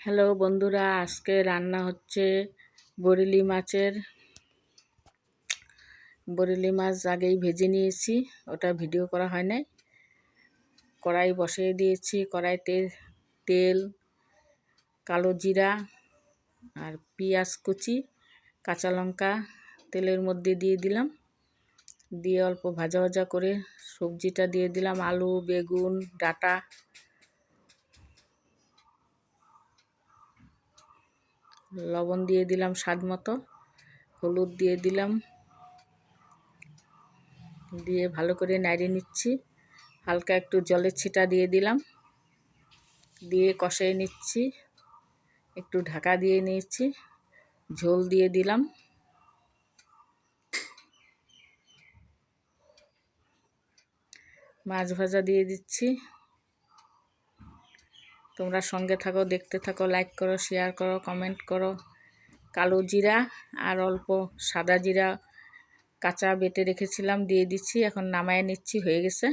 Hello বন্ধুরা, আজকে রান্না হচ্ছে বরেলি মাছ আগেই ভেজে নিয়েছি, ওটা ভিডিও করা হয় নাই। কড়াই বসিয়ে দিয়েছি, কড়াইতে তেল, কালো জিরা আর পেঁয়াজ কুচি, কাঁচা লঙ্কা তেলের মধ্যে দিয়ে দিলাম। দিয়ে অল্প ভাজা ভাজা করে সবজিটা দিয়ে দিলাম, আলু, বেগুন, ডাঁটা। লবণ দিয়ে দিলাম স্বাদ মতো, হলুদ দিয়ে দিলাম, দিয়ে ভালো করে নাড়িয়ে নিচ্ছি। হালকা একটু জলের ছিটা দিয়ে দিলাম, দিয়ে কষিয়ে নিচ্ছি। একটু ঢাকা দিয়ে নিয়েছি, ঝোল দিয়ে দিলাম। মাছ ভাজা দিয়ে দিচ্ছি। তোমরা সঙ্গে থাকো, দেখতে থাকো, লাইক করো, শেয়ার করো, কমেন্ট করো। কালো জিরা আর অল্প সাদা জিরা কাঁচা বেটে রেখেছিলাম, দিয়ে দিচ্ছি। এখন নামায় নিচ্ছি, হয়ে গেছে।